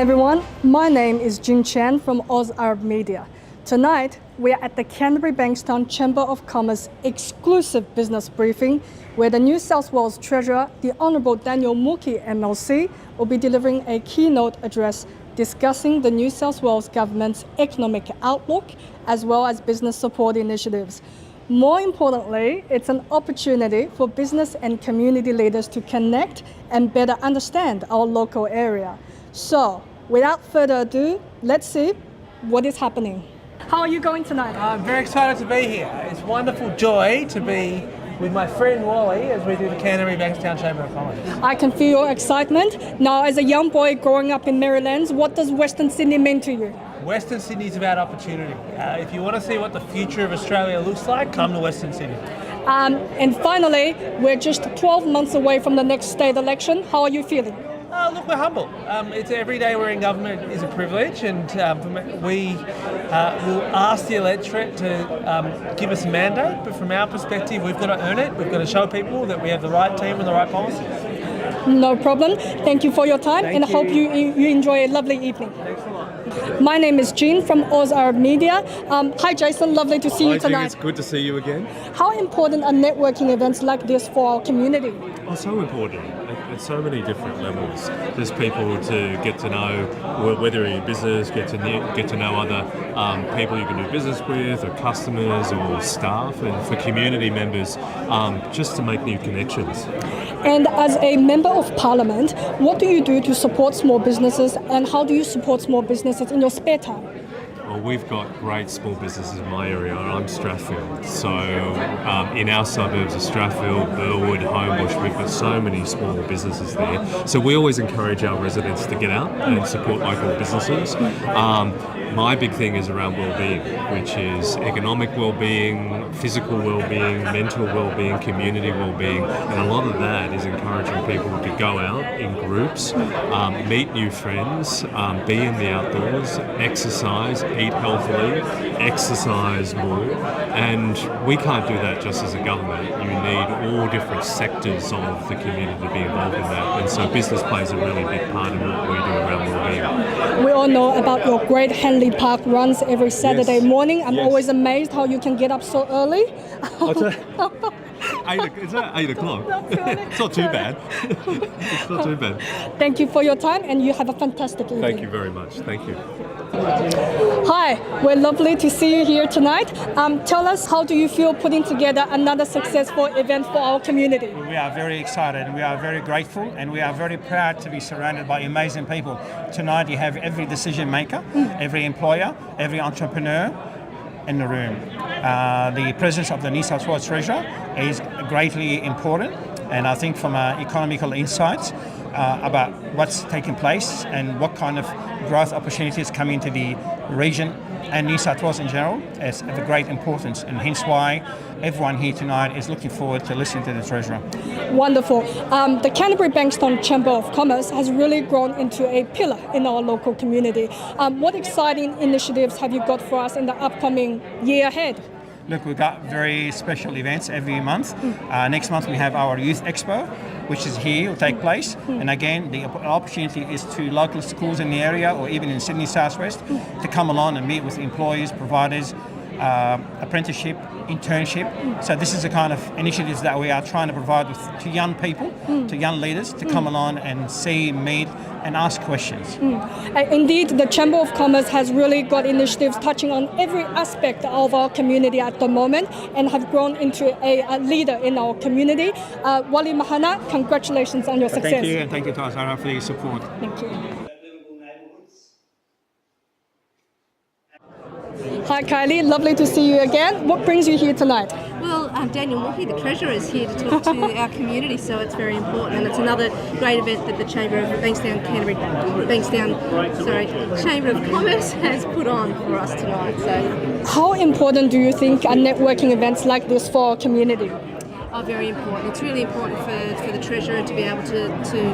everyone, my name is Jin Qian from Oz Arab Media. Tonight, we are at the Canterbury Bankstown Chamber of Commerce exclusive business briefing where the New South Wales Treasurer, the Honourable Daniel Mookhey MLC, will be delivering a keynote address discussing the New South Wales Government's economic outlook as well as business support initiatives. More importantly, it's an opportunity for business and community leaders to connect and better understand our local area. So, without further ado, let's see what is happening. How are you going tonight? I'm very excited to be here. It's wonderful joy to be with my friend Wally as we do the Canterbury Bankstown Chamber of Commerce. I can feel your excitement. Now, as a young boy growing up in Maryland, what does Western Sydney mean to you? Western Sydney is about opportunity. If you want to see what the future of Australia looks like, come to Western Sydney. And finally, we're just 12 months away from the next state election. How are you feeling? Look, we're humble. It's every day we're in government is a privilege, and we will ask the electorate to give us a mandate. But from our perspective, we've got to earn it. We've got to show people that we have the right team and the right policies. No problem. Thank you for your time, and I hope you enjoy a lovely evening. Thanks a lot. My name is Jin from Oz Arab Media. Hi Jason, lovely to see you tonight. Jin, it's good to see you again. How important are networking events like this for our community? Oh, so important at so many different levels. There's people to get to know, whether you're in business, get to know other people you can do business with, or customers or staff, and for community members, just to make new connections. And as a Member of Parliament, what do you do to support small businesses, and how do you support small businesses in your spare time? Well, we've got great small businesses in my area. I'm Strathfield, so in our suburbs of Strathfield, Burwood, Homebush, we've got so many small businesses there. So we always encourage our residents to get out and support local businesses. My big thing is around well-being, which is economic well-being, physical well-being, mental well-being, community well-being, and a lot of that is encouraging people to go out in groups, meet new friends, be in the outdoors, exercise, eat healthily, exercise more, and we can't do that just as a government. You need all different sectors of the community to be involved in that, and so business plays a really big part in what we do around well-being. We all know about your great Henley Park runs every Saturday morning. I'm always amazed how you can get up so early. It's at 8 o'clock. It's not too bad. It's not too bad. Thank you for your time, and you have a fantastic evening. Thank you very much. Thank you. Hi, we're lovely to see you here tonight. Tell us, how do you feel putting together another successful event for our community? We are very excited, and we are very grateful, and we are very proud to be surrounded by amazing people. Tonight you have every decision maker, every employer, every entrepreneur in the room. The presence of the New South Wales Treasurer is greatly important, and I think from economical insights about what's taking place and what kind of growth opportunities come into the region and New South Wales in general is of a great importance, and hence why everyone here tonight is looking forward to listening to the Treasurer. Wonderful. The Canterbury Bankstown Chamber of Commerce has really grown into a pillar in our local community. What exciting initiatives have you got for us in the upcoming year ahead? Look, we've got very special events every month. Next month we have our Youth Expo, which is here, will take place. And again, the opportunity is to local schools in the area or even in Sydney Southwest to come along and meet with employees, providers, apprenticeship, internship. So this is the kind of initiatives that we are trying to provide to young people, to young leaders to come along and see, meet and ask questions. Indeed, the Chamber of Commerce has really got initiatives touching on every aspect of our community at the moment and have grown into a leader in our community. Wali Mahana, congratulations on your success. Thank you, and thank you to Azara for your support. Thank you. Hi Kylie, lovely to see you again. What brings you here tonight? Well, Daniel Mookhey, the Treasurer, is here to talk to our community, so it's very important, and it's another great event that the Chamber of Chamber of Commerce has put on for us tonight. So, how important do you think are networking events like this for our community? are very important. It's really important for the Treasurer to be able to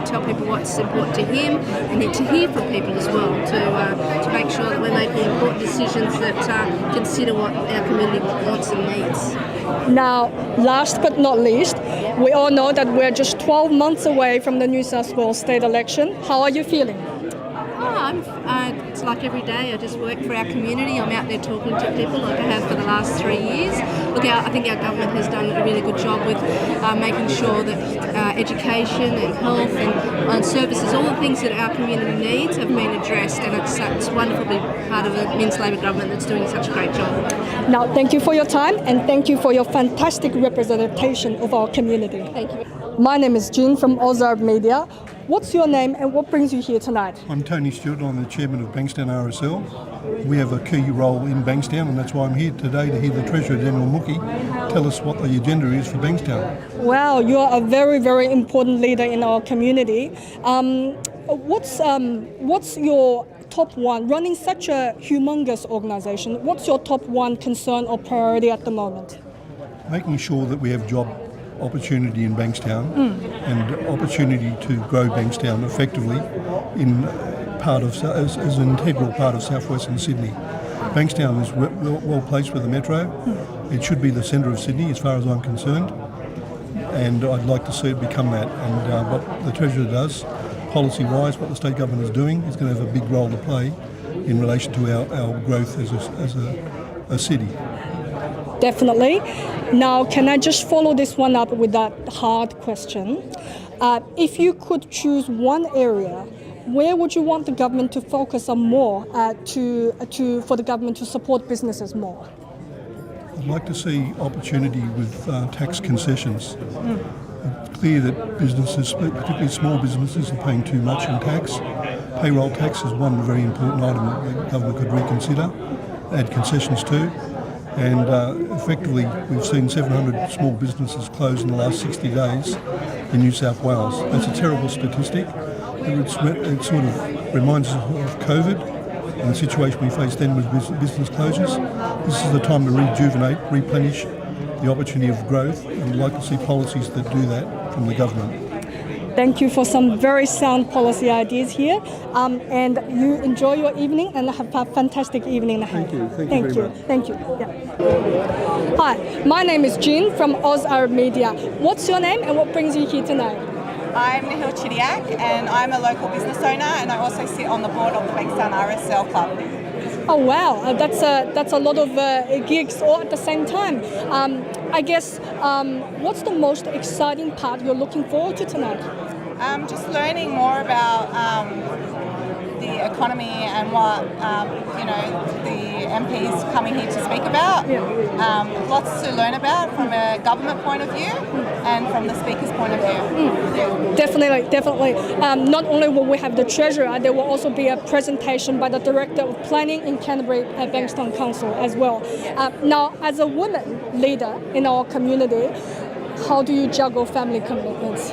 tell people what's important to him, and then to hear from people as well, to make sure that we're making important decisions that consider what our community wants and needs. Now, last but not least, we all know that we're just 12 months away from the New South Wales state election. How are you feeling? Oh, It's like every day. I just work for our community. I'm out there talking to people like I have for the last 3 years. Look, I think our government has done a really good job with making sure that education and health and services, all the things that our community needs, have been addressed, and it's wonderful to be part of a Men's Labour government that's doing such a great job. Now, thank you for your time and thank you for your fantastic representation of our community. Thank you. My name is Jin from Ozark Media. What's your name and what brings you here tonight? I'm Tony Stewart, I'm the chairman of Bankstown RSL. We have a key role in Bankstown, and that's why I'm here today to hear the Treasurer, Daniel Mookhey, tell us what the agenda is for Bankstown. Wow, you are a very, very important leader in our community. What's your top one, running such a humongous organisation, what's your top one concern or priority at the moment? Making sure that we have job opportunity in Bankstown and opportunity to grow Bankstown effectively in as an integral part of southwestern Sydney. Bankstown is well placed with the metro. It should be the centre of Sydney as far as I'm concerned, and I'd like to see it become that. And what the Treasurer does, policy-wise, what the state government is doing, is going to have a big role to play in relation to our growth as a city. Definitely. Now, can I just follow this one up with that hard question? If you could choose one area, where would you want the government to focus on more for the government to support businesses more? I'd like to see opportunity with tax concessions. It's clear that businesses, particularly small businesses, are paying too much in tax. Payroll tax is one very important item that the government could reconsider, add concessions to. And effectively, we've seen 700 small businesses close in the last 60 days in New South Wales. That's a terrible statistic. It sort of reminds us of COVID and the situation we faced then with business closures. This is the time to rejuvenate, replenish the opportunity of growth, and I'd like to see policies that do that from the government. Thank you for some very sound policy ideas here, and you enjoy your evening and have a fantastic evening ahead. Thank you. Thank you very much. Thank you. Yeah. Hi, my name is Jin from Ozark Media. What's your name and what brings you here tonight? I'm Nihil Chidiak, and I'm a local business owner, and I also sit on the board of the Bankstown RSL Club. Oh wow, that's a lot of gigs all at the same time. I guess what's the most exciting part you're looking forward to tonight? Just learning more about the economy and what the MPs coming here to speak about. Lots to learn about from a government point of view and from the speaker's point of view. Definitely. Not only will we have the Treasurer, there will also be a presentation by the Director of Planning in Canterbury at Bankstown Council as well. Now, as a woman leader in our community, how do you juggle family commitments?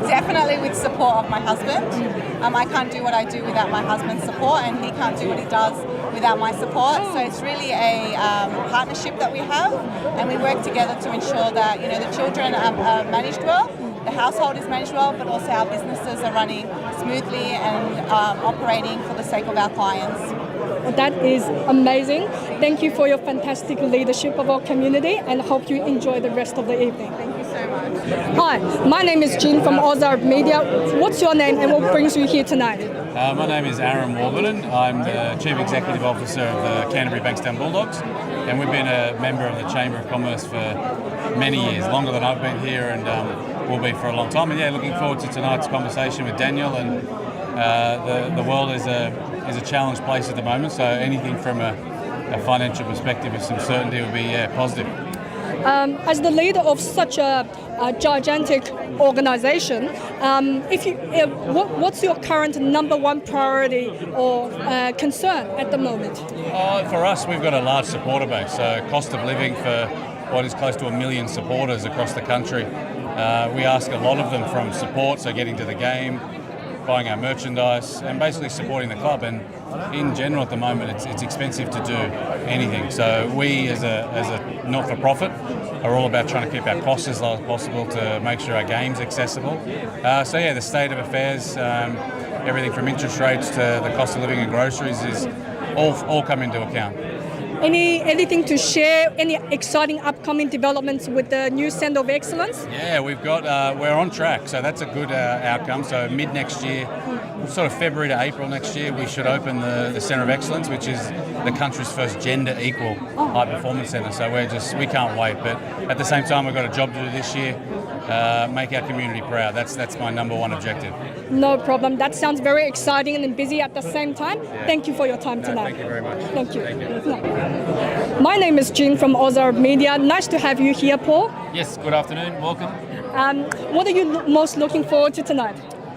Definitely with support of my husband. I can't do what I do without my husband's support, and he can't do what he does without my support. So it's really a partnership that we have, and we work together to ensure that the children are managed well, the household is managed well, but also our businesses are running smoothly and operating for the sake of our clients. Well, that is amazing. Thank you for your fantastic leadership of our community, and hope you enjoy the rest of the evening. Thank you so much. Hi, my name is Jin from Ozark Media. What's your name and what brings you here tonight? My name is Aaron Warburton. I'm the Chief Executive Officer of the Canterbury Bankstown Bulldogs, and we've been a member of the Chamber of Commerce for many years, longer than I've been here, and will be for a long time. And yeah, looking forward to tonight's conversation with Daniel. And the world is a challenged place at the moment, so anything from a financial perspective with some certainty would be positive. As the leader of such a gigantic organisation, what's your current number one priority or concern at the moment? For us, we've got a large supporter base. So cost of living for what is close to 1 million supporters across the country. We ask a lot of them from support, so getting to the game, buying our merchandise, and basically supporting the club. And in general, at the moment, it's expensive to do anything. So we, as a not-for-profit, are all about trying to keep our costs as low as possible to make sure our game's accessible. So yeah, the state of affairs, everything from interest rates to the cost of living and groceries is all come into account. Anything to share? Any exciting upcoming developments with the new Centre of Excellence? Yeah, we're on track, so that's a good outcome. So mid next year, sort of February to April next year, we should open the Centre of Excellence, which is the country's first gender equal high performance centre. So we can't wait. But at the same time, we've got a job to do this year. Make our community proud. That's my number one objective. No problem. That sounds very exciting and busy at the same time. Yeah. Thank you for your time tonight. Thank you very much. Thank you. My name is Jin from Ozarb Media. Nice to have you here, Paul. Yes, good afternoon. Welcome. What are you most looking forward to tonight?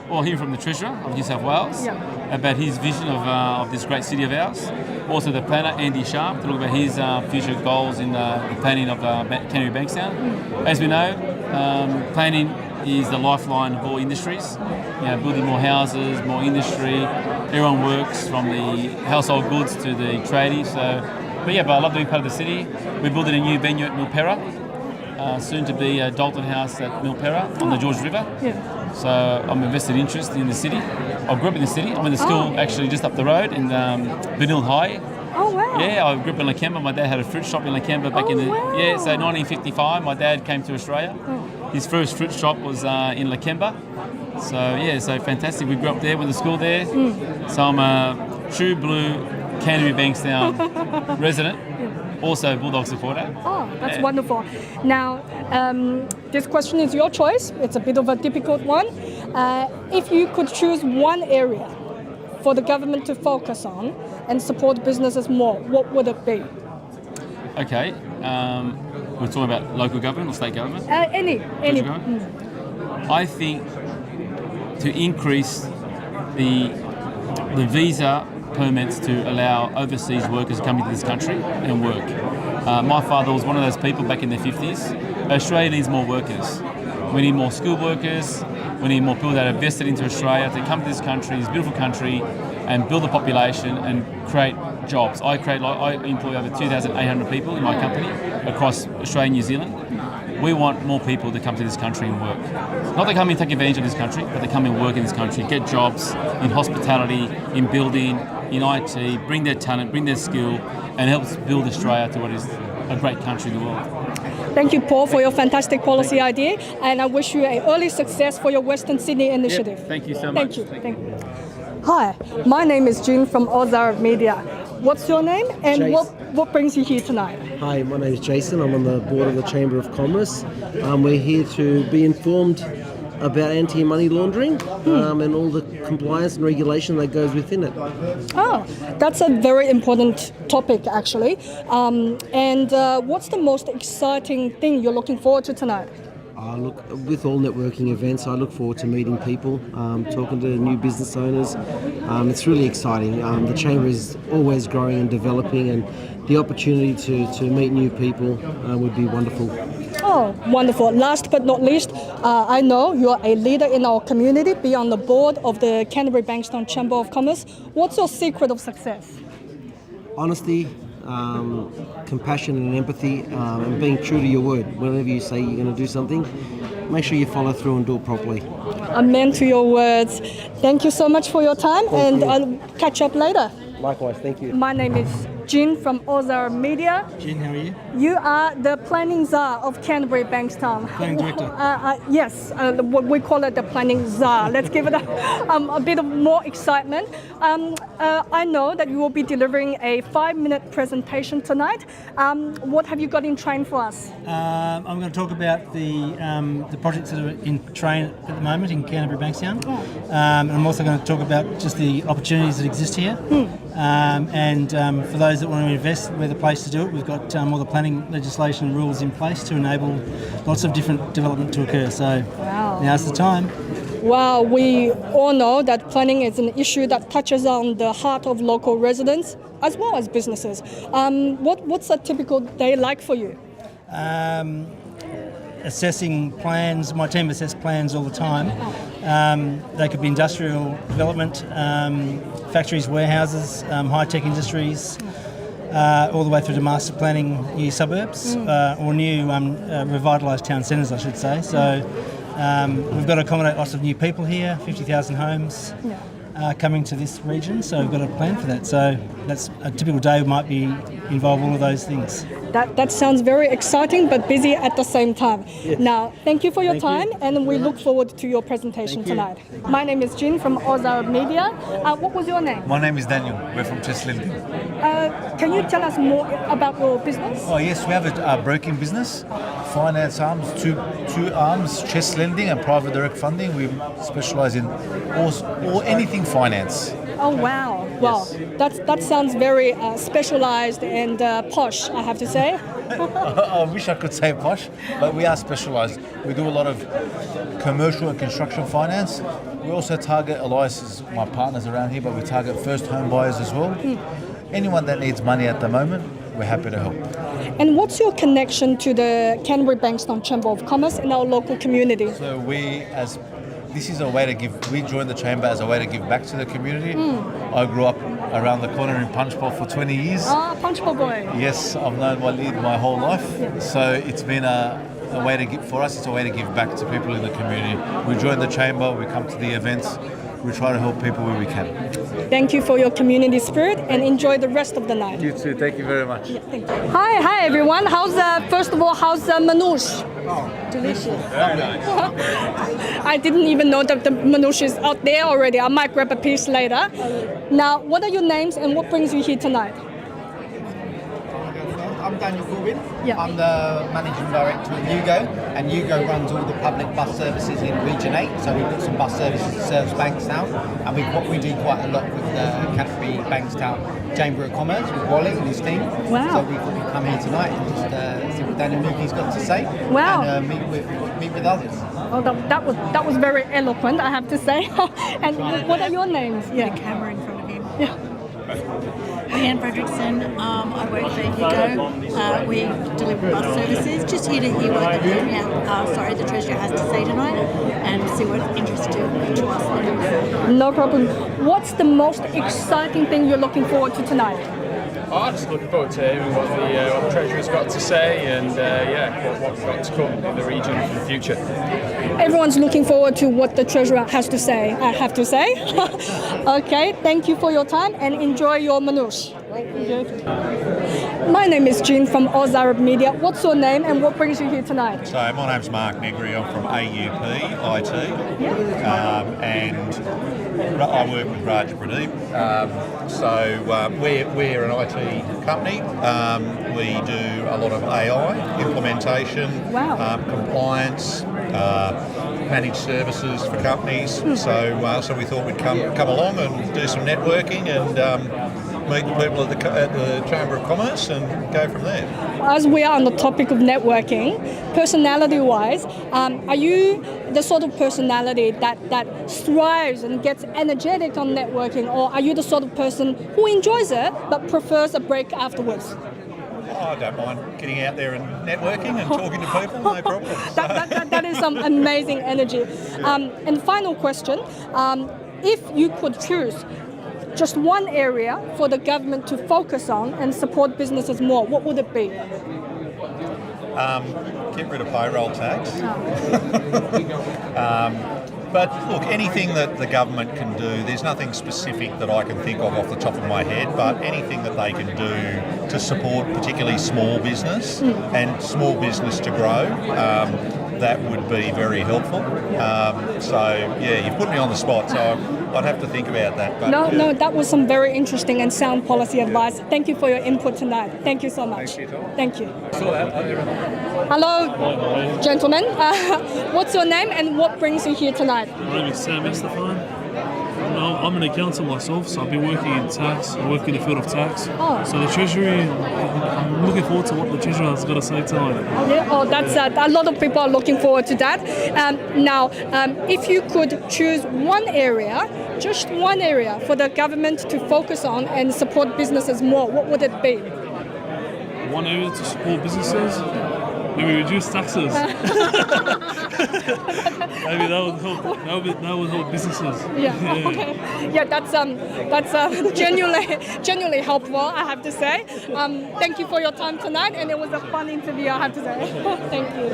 Well, hearing from the Treasurer of New South Wales about his vision of this great city of ours. Also the planner, Andy Sharp, to look about his future goals in the planning of Canterbury Bankstown. As we know, planning is the lifeline of all industries. Building more houses, more industry. Everyone works from the household goods to the tradies. But I love to be part of the city. We're building a new venue at Milperra. Soon to be a Dalton House at Milperra on the George River. So I'm invested interest in the city. I grew up in the city. I'm in the school actually just up the road in Benilde High. Oh wow! Yeah, I grew up in Lakemba. My dad had a fruit shop in Lakemba back in the 1955. My dad came to Australia. His first fruit shop was in Lakemba. So fantastic. We grew up there, went to school there. So I'm a true blue Canterbury Bankstown resident. Also Bulldog supporter. Oh, that's wonderful. Now, this question is your choice. It's a bit of a difficult one. If you could choose one area for the government to focus on and support businesses more, what would it be? Okay. We're talking about local government or state government? Any. I think to increase the visa permits to allow overseas workers to come into this country and work. My father was one of those people back in the 50s. Australia needs more workers. We need more skilled workers. We need more people that are vested into Australia to come to this country, this beautiful country, and build a population and create jobs. I employ over 2,800 people in my company across Australia and New Zealand. We want more people to come to this country and work. Not to come and take advantage of this country, but to come and work in this country, get jobs in hospitality, in building, in IT, bring their talent, bring their skill, and help build Australia to what is a great country in the world. Thank you, Paul, for your fantastic policy idea, and I wish you an early success for your Western Sydney initiative. Yep, thank you so much. Thank you. Hi, my name is Jin from Ozarb Media. What's your name and what brings you here tonight? Hi, my name is Jason. I'm on the board of the Chamber of Commerce. We're here to be informed about anti-money laundering and all the compliance and regulation that goes within it. Oh, that's a very important topic, actually. And what's the most exciting thing you're looking forward to tonight? With all networking events, I look forward to meeting people, talking to new business owners. It's really exciting. The Chamber is always growing and developing, and the opportunity to meet new people would be wonderful. Oh, wonderful. Last but not least, I know you're a leader in our community, be on the board of the Canterbury Bankstown Chamber of Commerce. What's your secret of success? Honesty, compassion and empathy, and being true to your word. Whenever you say you're going to do something, make sure you follow through and do it properly. Amen to your words. Thank you so much for your time, I'll catch up later. Likewise, thank you. My name is Jin from Ozarb Media. Jin, how are you? You are the planning czar of Canterbury Bankstown. Planning director. Yes, we call it the planning czar. Let's give it a bit of more excitement. I know that you will be delivering a 5-minute presentation tonight. What have you got in train for us? I'm going to talk about the projects that are in train at the moment in Canterbury Bankstown. And I'm also going to talk about just the opportunities that exist here. And for those that want to invest, we're the place to do it. We've got all the planning legislation and rules in place to enable lots of different development to occur. So now's the time. Well, we all know that planning is an issue that touches on the heart of local residents as well as businesses. What's a typical day like for you? Assessing plans. My team assess plans all the time. They could be industrial development, factories, warehouses, high-tech industries, all the way through to master planning new suburbs or new revitalised town centres, I should say. So we've got to accommodate lots of new people here, 50,000 homes. coming to this region, so we've got a plan for that. So that's a typical day might be involve all of those things. That sounds very exciting but busy at the same time. Yes. Now, thank you for your Thank time, you. and we look forward to your presentation Thank you. tonight. My name is Jin from Oz Arab Media. What was your name? My name is Daniel. We're from Chess Lending. Can you tell us more about your business? Oh yes, we have a broking business, finance arms, two arms, Chess Lending and private direct funding. We specialise in all anything finance. Oh wow! Wow, that sounds very specialized and posh, I have to say. I wish I could say posh, but we are specialised. We do a lot of commercial and construction finance. We also target, Elias is my partners around here, but we target first home buyers as well. Anyone that needs money at the moment, we're happy to help. And what's your connection to the Canterbury Bankstown Chamber of Commerce in our local community? So this is a way to give. We joined the chamber as a way to give back to the community. I grew up around the corner in Punchbowl for 20 years. Punchbowl boy. Yes, I've known Walid my whole life. So it's been a way to give, for us, it's a way to give back to people in the community. We join the chamber, we come to the events, we try to help people where we can. Thank you for your community spirit and enjoy the rest of the night. You too, thank you very much. Yeah, thank you. Hi everyone. First of all, how's the manouche? Delicious. Very nice. I didn't even know that the manouche is out there already. I might grab a piece later. Now, what are your names and what brings you here tonight? I'm Daniel Mookhey. Yeah. I'm the Managing Director of Yugo, and Yugo runs all the public bus services in Region 8. So we've got some bus services that serves Bankstown, and we do quite a lot with the Canterbury Bankstown Chamber of Commerce with Wally and his team. Wow. So we thought we'd come here tonight and just see what Daniel Mookhey's got to say. Wow. And meet with others. Oh, that was very eloquent, I have to say. And what are your names? Yeah, camera in front of him. Yeah. Leanne Fredrickson, I work for Yugo. We deliver bus services. Just here to hear what the Treasurer has to say tonight and see what interests to us. No problem. What's the most exciting thing you're looking forward to tonight? I'm just looking forward to hearing what the Treasurer's got to say and what we've got to come in the region for the future. Everyone's looking forward to what the Treasurer has to say, I have to say. Okay, thank you for your time and enjoy your manouche. My name is Jin from Oz Arab Media. What's your name and what brings you here tonight? So my name's Mark Negri. I'm from AUP IT, and I work with Raj Pradeep. We're an IT company. We do a lot of AI implementation, compliance, managed services for companies. So we thought we'd come along and do some networking and meet the people at the Chamber of Commerce and go from there. As we are on the topic of networking, personality-wise, are you the sort of personality that strives and gets energetic on networking, or are you the sort of person who enjoys it but prefers a break afterwards? I don't mind getting out there and networking and talking to people, no problem. That is some amazing energy. And final question, if you could choose just one area for the government to focus on and support businesses more, what would it be? Get rid of payroll tax. But look, anything that the government can do, there's nothing specific that I can think of off the top of my head, but anything that they can do to support particularly small business and small business to grow, that would be very helpful. You put me on the spot, so I'd have to think about that. But, no, that was some very interesting and sound policy advice. Thank you for your input tonight. Thank you so much. Thank you. Hello, gentlemen. What's your name and what brings you here tonight? My name is Sam Estefan. I'm an accountant myself, so I've been working in tax. I work in the field of tax. So the Treasury, I'm looking forward to what the Treasurer has got to say tonight. That's a lot of people are looking forward to that. Now, if you could choose one area, just one area for the government to focus on and support businesses more, what would it be? One area to support businesses? maybe reduce taxes. Maybe that would help. That would help businesses. Yeah. Okay. Yeah, that's genuinely helpful, I have to say. Thank you for your time tonight, and it was a fun interview, I have to say. Thank you.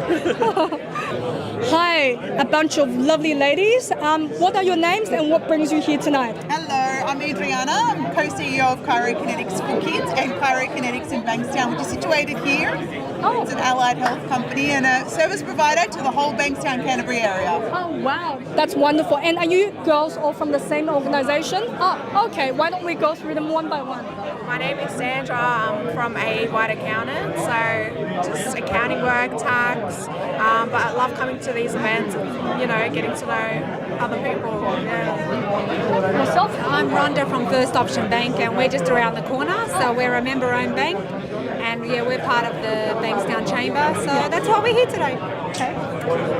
Hi, a bunch of lovely ladies. What are your names and what brings you here tonight? Hello, I'm Adriana. I'm co-CEO of Chirokinetics for Kids and Chirokinetics in Bankstown, which is situated here. It's an allied health company and a service provider to the whole Bankstown, Canterbury area. Oh, wow. That's wonderful. And are you girls all from the same organisation? Oh, okay. Why don't we go through them one by one? My name is Sandra. I'm from a white accountant, so just accounting work, tax. But I love coming to these events and, getting to know other people. Yeah. Yourself? I'm Rhonda from First Option Bank, and we're just around the corner, so we're a member-owned bank. And yeah, we're part of the Bankstown Chamber, so that's why we're here today. Okay.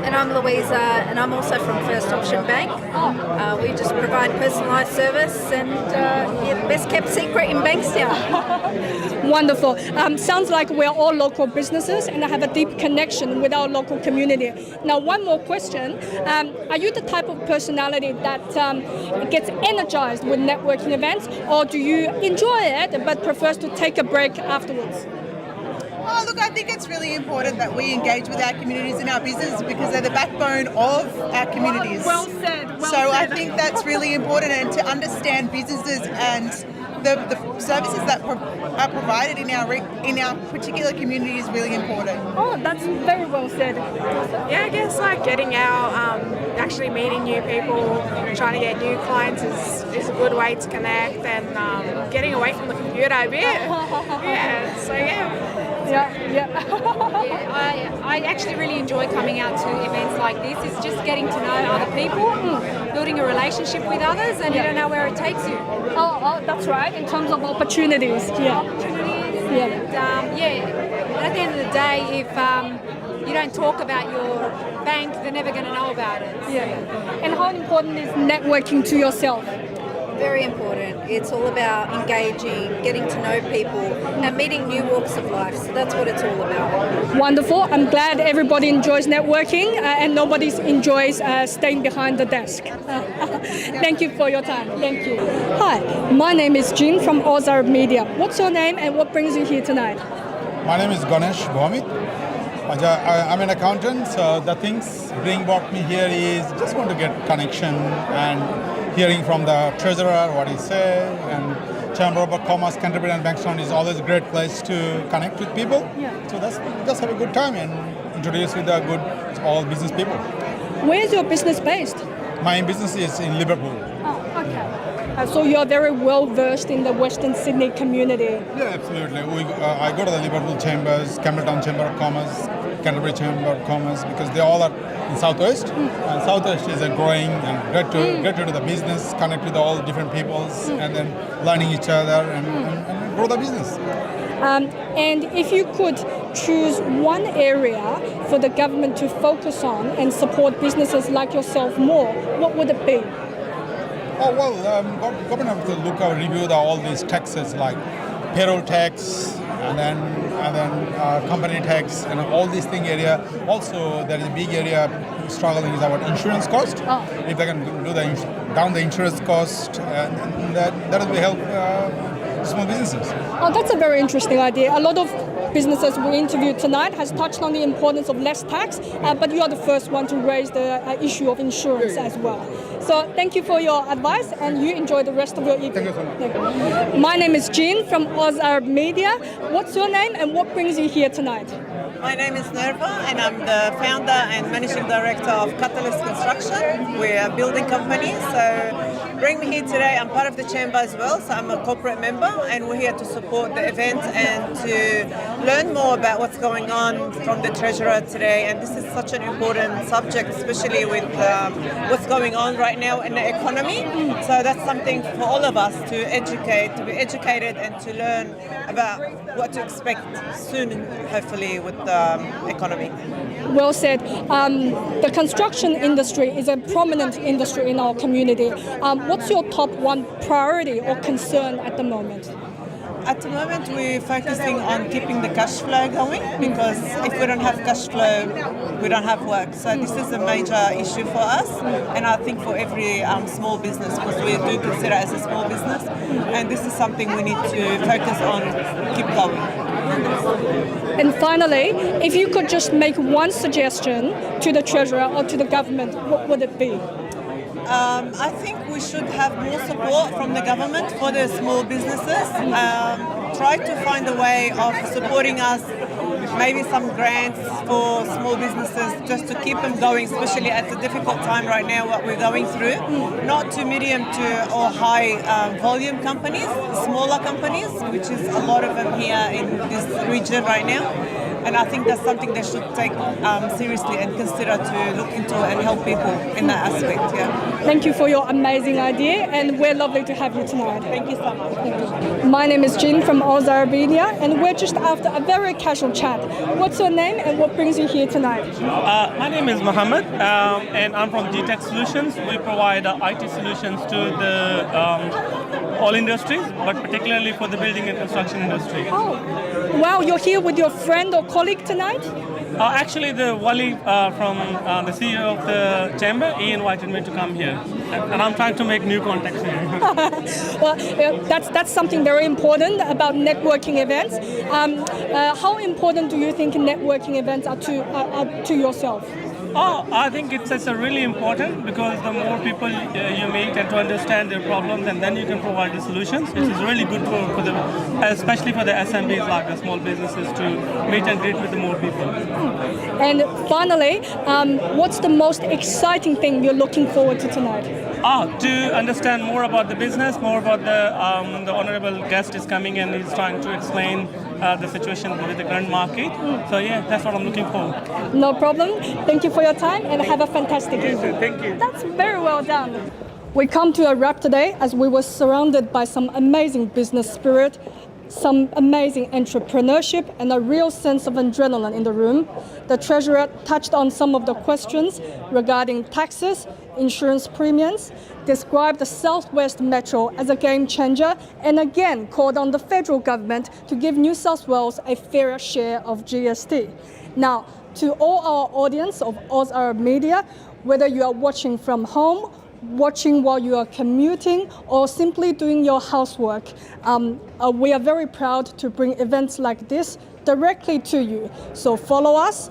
And I'm Louisa, and I'm also from First Option Bank. We just provide personalised service and best kept secret in Bankstown. Wonderful. Sounds like we're all local businesses and have a deep connection with our local community. Now, one more question. Are you the type of personality that gets energized with networking events, or do you enjoy it but prefers to take a break afterwards? Oh, look, I think it's really important that we engage with our communities and our business because they're the backbone of our communities. Well said. I think that's really important, and to understand businesses and the services that are provided in our particular community is really important. Oh, that's very well said. Yeah, I guess getting out, actually meeting new people, trying to get new clients is a good way to connect, and getting away from the computer a bit. Yeah, so yeah. I actually really enjoy coming out to events like this. It's just getting to know other people, building a relationship with others, and you don't know where it takes you. Oh, that's right. In terms of opportunities. Yeah. And, at the end of the day, if you don't talk about your bank, they're never going to know about it. Yeah. And how important is networking to yourself? Very important. It's all about engaging, getting to know people, and meeting new walks of life. So that's what it's all about. Wonderful. I'm glad everybody enjoys networking and nobody enjoys staying behind the desk. Thank you for your time. Thank you. Hi, my name is Jin from Oz Arab Media. What's your name and what brings you here tonight? My name is Ganesh Bhamit. I'm an accountant, so the things brought me here is just want to get connection and hearing from the treasurer what he said, and Chamber of Commerce, Canterbury and Bankstown is always a great place to connect with people. Yeah. So just have a good time and introduce with the good all business people. Where's your business based? My business is in Liverpool. Oh, okay. So you're very well versed in the Western Sydney community. Yeah, absolutely. I go to the Liverpool Chambers, Campbelltown Chamber of Commerce, Canterbury Chamber of Commerce, because they all are in Southwest. And Southwest is a growing and great to do the business, connect with all different peoples, and then learning each other and grow the business. And if you could choose one area for the government to focus on and support businesses like yourself more, what would it be? Oh, well, government have to look or review all these taxes like payroll tax and then company tax and all these thing area. Also, there is a big area struggling is about insurance cost. If they can do down the insurance cost, and that will help small businesses. Oh, that's a very interesting idea. A lot of businesses we interviewed tonight has touched on the importance of less tax, but you are the first one to raise the issue of insurance as well. So thank you for your advice, and you enjoy the rest of your evening. Thank you so much. My name is Jin from Oz Arab Media. What's your name and what brings you here tonight? My name is Nerva, and I'm the founder and managing director of Catalyst Construction. We're a building company, so bring me here today. I'm part of the chamber as well, so I'm a corporate member, and we're here to support the event and to learn more about what's going on from the treasurer today. And this is such an important subject, especially with what's going on right now in the economy. So that's something for all of us to educate, to be educated, and to learn about what to expect soon, hopefully, with the economy. Well said. The construction industry is a prominent industry in our community. What's your top one priority or concern at the moment? At the moment, we're focusing on keeping the cash flow going because if we don't have cash flow, we don't have work. So this is a major issue for us, and I think for every small business, because we do consider it as a small business, and this is something we need to focus on, keep going. And finally, if you could just make one suggestion to the Treasurer or to the government, what would it be? I think we should have more support from the government for the small businesses. Try to find a way of supporting us, maybe some grants for small businesses just to keep them going, especially at the difficult time right now what we're going through. Not to medium to or high volume companies, smaller companies, which is a lot of them here in this region right now. And I think that's something they should take seriously and consider to look into and help people in that aspect. Yeah. Thank you for your amazing idea, and we're lovely to have you tonight. Thank you so much. Thank you. My name is Jin from Oz Media, and we're just after a very casual chat. What's your name and what brings you here tonight? My name is Mohammed, and I'm from GTech Solutions. We provide IT solutions to the all industries, but particularly for the building and construction industry. Oh, wow, you're here with your friend or colleague tonight? Actually, the Wali from the CEO of the chamber, he invited me to come here, and I'm trying to make new contacts here. Well, that's something very important about networking events. How important do you think networking events are to yourself? Oh, I think it's really important because the more people you meet and to understand their problems, and then you can provide the solutions, which is really good for the, especially for the SMBs, like the small businesses, to meet and greet with the more people. And finally, what's the most exciting thing you're looking forward to tonight? To understand more about the business, more about the honorable guest is coming and he's trying to explain the situation with the current market. So yeah, that's what I'm looking for. No problem. Thank you for your time and have a fantastic evening. Thank you. That's very well done. We come to a wrap today as we were surrounded by some amazing business spirit, some amazing entrepreneurship and a real sense of adrenaline in the room. The Treasurer touched on some of the questions regarding taxes, insurance premiums, described the Southwest Metro as a game changer, and again called on the federal government to give New South Wales a fairer share of GST. Now, to all our audience of Oz Media, whether you are watching from home, watching while you are commuting, or simply doing your housework, we are very proud to bring events like this directly to you. So follow us,